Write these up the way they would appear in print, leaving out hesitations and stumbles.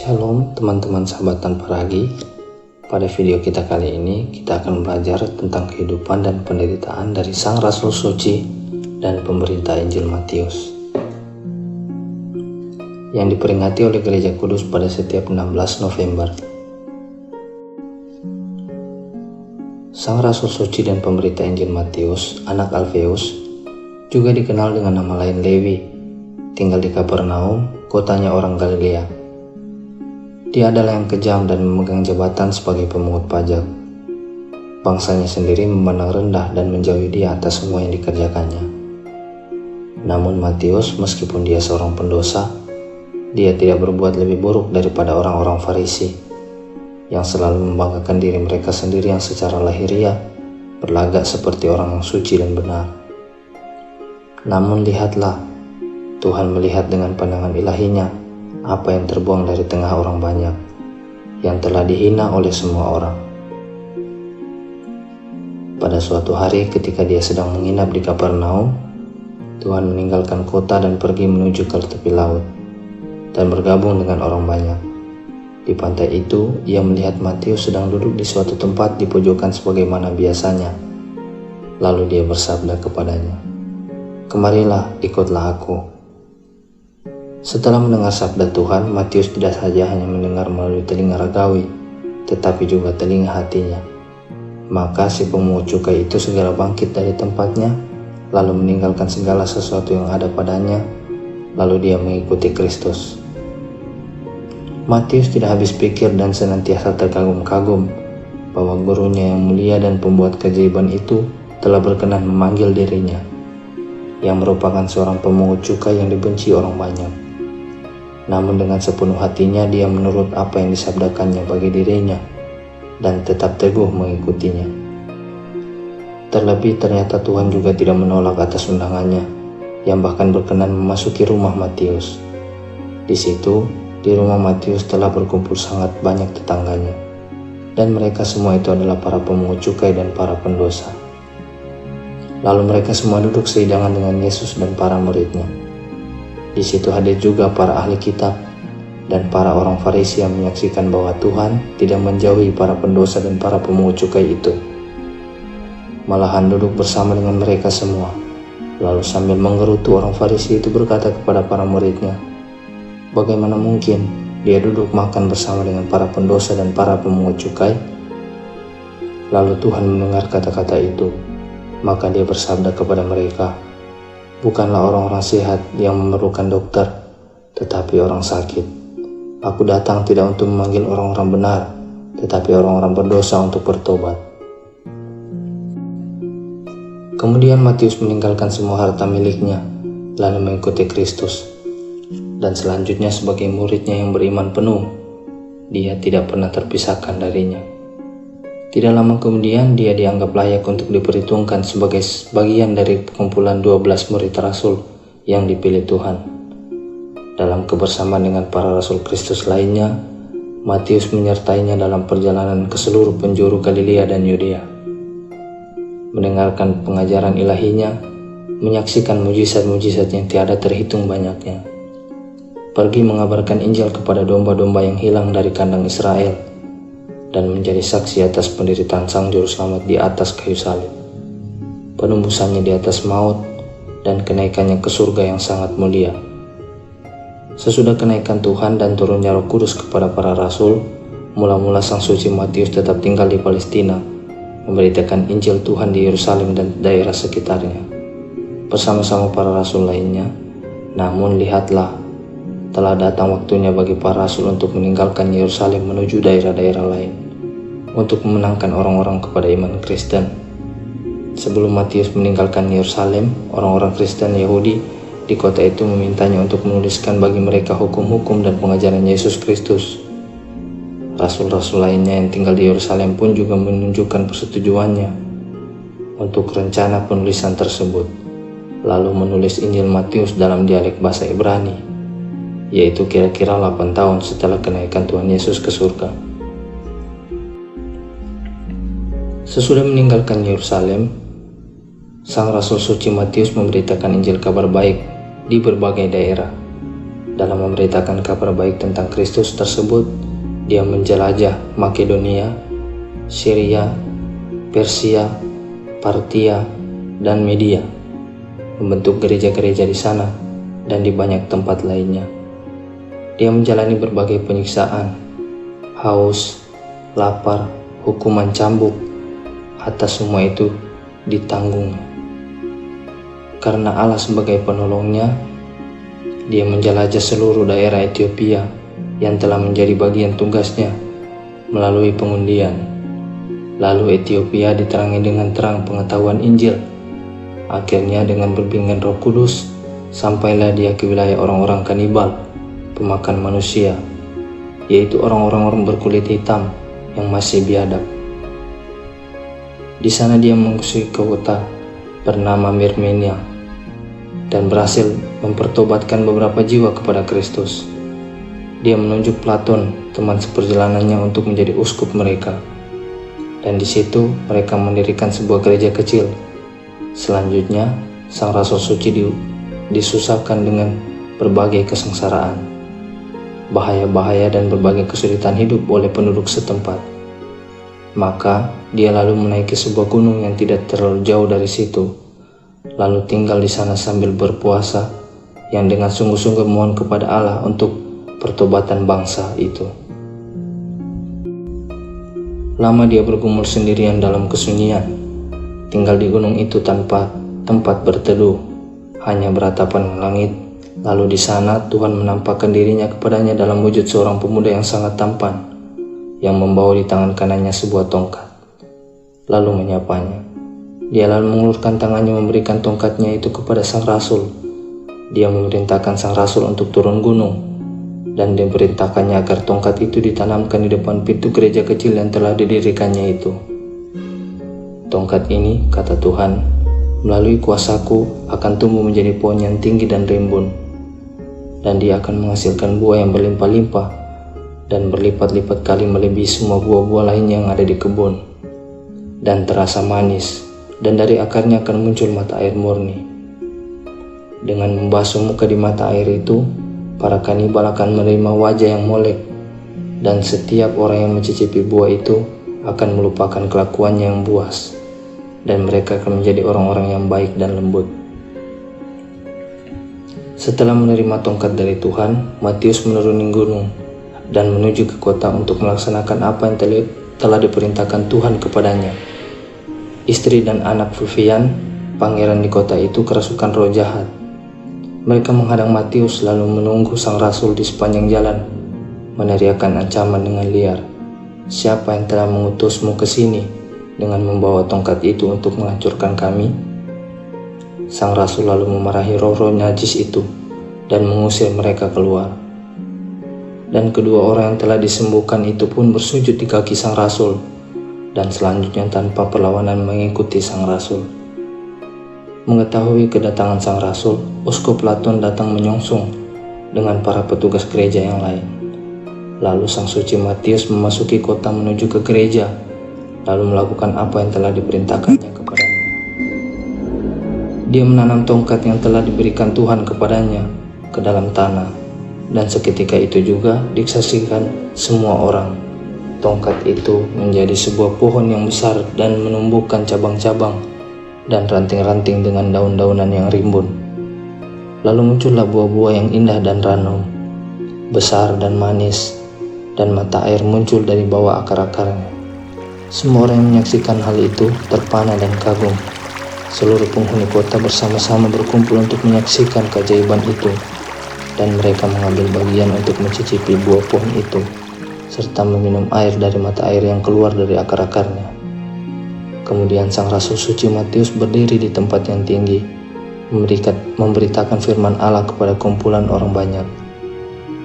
Shalom teman-teman sahabat tanpa ragi. Pada video kita kali ini kita akan belajar tentang kehidupan dan penderitaan dari Sang Rasul Suci dan pemberita Injil Matius yang diperingati oleh Gereja Kudus pada setiap 16 November. Sang Rasul Suci dan pemberita Injil Matius, anak Alfeus, juga dikenal dengan nama lain Lewi, tinggal di Kapernaum, kotanya orang Galilea. Dia adalah yang kejam dan memegang jabatan sebagai pemungut pajak. Bangsanya sendiri memandang rendah dan menjauhi dia atas semua yang dikerjakannya. Namun Matius, meskipun dia seorang pendosa, dia tidak berbuat lebih buruk daripada orang-orang Farisi yang selalu membanggakan diri mereka sendiri yang secara lahiriah berlagak seperti orang yang suci dan benar. Namun lihatlah, Tuhan melihat dengan pandangan ilahinya apa yang terbuang dari tengah orang banyak, yang telah dihina oleh semua orang. Pada suatu hari ketika dia sedang menginap di Kapernaum, Tuhan meninggalkan kota dan pergi menuju ke tepi laut, dan bergabung dengan orang banyak. Di pantai itu, ia melihat Matius sedang duduk di suatu tempat di pojokan sebagaimana biasanya. Lalu dia bersabda kepadanya, "Kemarilah, ikutlah aku." Setelah mendengar sabda Tuhan, Matius tidak saja hanya mendengar melalui telinga ragawi, tetapi juga telinga hatinya. Maka si pemungut cukai itu segera bangkit dari tempatnya, lalu meninggalkan segala sesuatu yang ada padanya, lalu dia mengikuti Kristus. Matius tidak habis pikir dan senantiasa terkagum-kagum bahwa gurunya yang mulia dan pembuat keajaiban itu telah berkenan memanggil dirinya, yang merupakan seorang pemungut cukai yang dibenci orang banyak. Namun dengan sepenuh hatinya dia menurut apa yang disabdakannya bagi dirinya dan tetap teguh mengikutinya. Terlebih ternyata Tuhan juga tidak menolak atas undangannya, yang bahkan berkenan memasuki rumah Matius. Di situ, di rumah Matius telah berkumpul sangat banyak tetangganya, dan mereka semua itu adalah para pemungut cukai dan para pendosa. Lalu mereka semua duduk sehidangan dengan Yesus dan para muridnya. Di situ hadir juga para ahli kitab dan para orang Farisi yang menyaksikan bahwa Tuhan tidak menjauhi para pendosa dan para pemungut cukai itu. Malahan duduk bersama dengan mereka semua. Lalu sambil menggerutu orang Farisi itu berkata kepada para muridnya, "Bagaimana mungkin dia duduk makan bersama dengan para pendosa dan para pemungut cukai?" Lalu Tuhan mendengar kata-kata itu, maka dia bersabda kepada mereka, "Bukanlah orang-orang sehat yang memerlukan dokter, tetapi orang sakit. Aku datang tidak untuk memanggil orang-orang benar, tetapi orang-orang berdosa untuk bertobat." Kemudian Matius meninggalkan semua harta miliknya, lalu mengikuti Kristus. Dan selanjutnya sebagai muridnya yang beriman penuh, dia tidak pernah terpisahkan darinya. Tidak lama kemudian dia dianggap layak untuk diperhitungkan sebagai bagian dari kumpulan 12 murid rasul yang dipilih Tuhan. Dalam kebersamaan dengan para rasul Kristus lainnya, Matius menyertainya dalam perjalanan ke seluruh penjuru Galilea dan Yudea, mendengarkan pengajaran ilahinya, menyaksikan mujizat-mujizat yang tiada terhitung banyaknya, pergi mengabarkan Injil kepada domba-domba yang hilang dari kandang Israel, dan menjadi saksi atas penderitaan Sang Juru Selamat di atas kayu salib, penembusannya di atas maut, dan kenaikannya ke surga yang sangat mulia. Sesudah kenaikan Tuhan dan turunnya Roh Kudus kepada para rasul, mula-mula Sang Suci Matius tetap tinggal di Palestina, memberitakan Injil Tuhan di Yerusalem dan daerah sekitarnya, bersama-sama para rasul lainnya. Namun lihatlah, telah datang waktunya bagi para rasul untuk meninggalkan Yerusalem menuju daerah-daerah lain, untuk memenangkan orang-orang kepada iman Kristen. Sebelum Matius meninggalkan Yerusalem, orang-orang Kristen Yahudi di kota itu memintanya untuk menuliskan bagi mereka hukum-hukum dan pengajaran Yesus Kristus. Rasul-rasul lainnya yang tinggal di Yerusalem pun juga menunjukkan persetujuannya untuk rencana penulisan tersebut, lalu menulis Injil Matius dalam dialek bahasa Ibrani, yaitu kira-kira 8 tahun setelah kenaikan Tuhan Yesus ke surga. Sesudah meninggalkan Yerusalem, Sang Rasul Suci Matius memberitakan Injil kabar baik di berbagai daerah. Dalam memberitakan kabar baik tentang Kristus tersebut, dia menjelajah Makedonia, Syria, Persia, Partia, dan Media, membentuk gereja-gereja di sana dan di banyak tempat lainnya. Dia menjalani berbagai penyiksaan, haus, lapar, hukuman cambuk. Atas semua itu ditanggungnya. Karena Allah sebagai penolongnya, dia menjelajah seluruh daerah Ethiopia yang telah menjadi bagian tugasnya melalui pengundian. Lalu Ethiopia diterangi dengan terang pengetahuan Injil. Akhirnya dengan bimbingan Roh Kudus, sampailah dia ke wilayah orang-orang kanibal, pemakan manusia, yaitu orang-orang berkulit hitam yang masih biadab. Di sana dia mengusir kota bernama Myrmenia dan berhasil mempertobatkan beberapa jiwa kepada Kristus. Dia menunjuk Platon, teman seperjalanannya, untuk menjadi uskup mereka. Dan di situ mereka mendirikan sebuah gereja kecil. Selanjutnya, sang Rasul Suci disusahkan dengan berbagai kesengsaraan, bahaya-bahaya dan berbagai kesulitan hidup oleh penduduk setempat. Maka dia lalu menaiki sebuah gunung yang tidak terlalu jauh dari situ, lalu tinggal di sana sambil berpuasa, yang dengan sungguh-sungguh mohon kepada Allah untuk pertobatan bangsa itu. Lama dia bergumul sendirian dalam kesunyian, tinggal di gunung itu tanpa tempat berteduh, hanya beratapan langit. Lalu di sana Tuhan menampakkan dirinya kepadanya dalam wujud seorang pemuda yang sangat tampan, yang membawa di tangan kanannya sebuah tongkat, lalu menyapanya. Dia lalu mengulurkan tangannya memberikan tongkatnya itu kepada sang rasul. Dia memerintahkan sang rasul untuk turun gunung, dan diperintahkannya agar tongkat itu ditanamkan di depan pintu gereja kecil yang telah didirikannya itu. Tongkat ini, kata Tuhan, melalui kuasaku akan tumbuh menjadi pohon yang tinggi dan rimbun, dan dia akan menghasilkan buah yang berlimpah-limpah dan berlipat-lipat kali melebihi semua buah-buah lain yang ada di kebun, dan terasa manis, dan dari akarnya akan muncul mata air murni. Dengan membasuh muka di mata air itu, para kanibal akan menerima wajah yang molek, dan setiap orang yang mencicipi buah itu akan melupakan kelakuannya yang buas, dan mereka akan menjadi orang-orang yang baik dan lembut. Setelah menerima tongkat dari Tuhan, Matius menuruni gunung dan menuju ke kota untuk melaksanakan apa yang telah diperintahkan Tuhan kepadanya. Istri dan anak Vivian, pangeran di kota itu, kerasukan roh jahat. Mereka menghadang Matius lalu menunggu sang rasul di sepanjang jalan, meneriakkan ancaman dengan liar. Siapa yang telah mengutusmu ke sini dengan membawa tongkat itu untuk menghancurkan kami? Sang rasul lalu memarahi roh-roh najis itu dan mengusir mereka keluar. Dan kedua orang yang telah disembuhkan itu pun bersujud di kaki sang rasul, dan selanjutnya tanpa perlawanan mengikuti sang rasul. Mengetahui kedatangan sang rasul, Uskup Platon datang menyongsong dengan para petugas gereja yang lain. Lalu sang suci Matius memasuki kota menuju ke gereja, lalu melakukan apa yang telah diperintahkannya kepadanya. Dia menanam tongkat yang telah diberikan Tuhan kepadanya ke dalam tanah. Dan seketika itu juga disaksikan semua orang. Tongkat itu menjadi sebuah pohon yang besar dan menumbuhkan cabang-cabang dan ranting-ranting dengan daun-daunan yang rimbun. Lalu muncullah buah-buah yang indah dan ranum, besar dan manis, dan mata air muncul dari bawah akar-akarnya. Semua orang yang menyaksikan hal itu terpana dan kagum. Seluruh penghuni kota bersama-sama berkumpul untuk menyaksikan keajaiban itu, dan mereka mengambil bagian untuk mencicipi buah pohon itu, serta meminum air dari mata air yang keluar dari akar-akarnya. Kemudian sang Rasul Suci Matius berdiri di tempat yang tinggi, memberitakan firman Allah kepada kumpulan orang banyak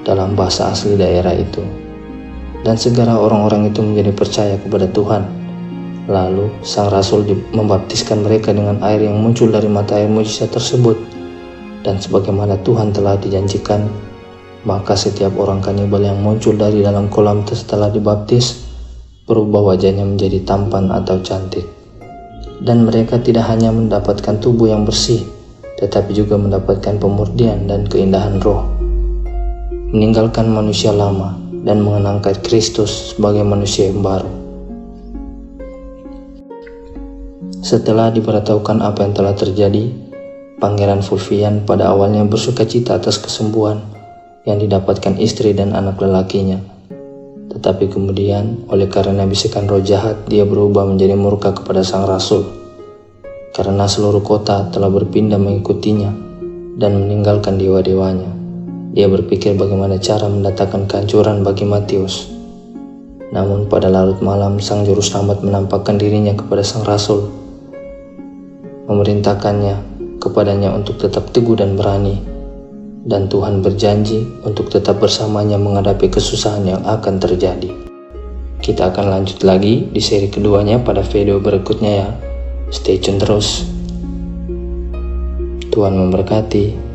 dalam bahasa asli daerah itu. Dan segera orang-orang itu menjadi percaya kepada Tuhan. Lalu sang Rasul membaptiskan mereka dengan air yang muncul dari mata air mujizat tersebut. Dan sebagaimana Tuhan telah dijanjikan, maka setiap orang kanibal yang muncul dari dalam kolam setelah dibaptis berubah wajahnya menjadi tampan atau cantik. Dan mereka tidak hanya mendapatkan tubuh yang bersih, tetapi juga mendapatkan pemurnian dan keindahan roh. meninggalkan manusia lama dan mengangkat Kristus sebagai manusia yang baru. Setelah diberitahukan apa yang telah terjadi, Pangeran Fulvian pada awalnya bersukacita atas kesembuhan yang didapatkan istri dan anak lelakinya. Tetapi kemudian, oleh karena bisikan roh jahat, dia berubah menjadi murka kepada sang rasul. Karena seluruh kota telah berpindah mengikutinya dan meninggalkan dewa-dewanya, dia berpikir bagaimana cara mendatangkan kehancuran bagi Matius. Namun pada larut malam, sang juru selamat menampakkan dirinya kepada sang rasul, memerintahkannya kepadanya untuk tetap teguh dan berani, dan Tuhan berjanji untuk tetap bersamanya menghadapi kesusahan yang akan terjadi. Kita akan lanjut lagi di seri keduanya pada video berikutnya ya. Stay tune terus. Tuhan memberkati.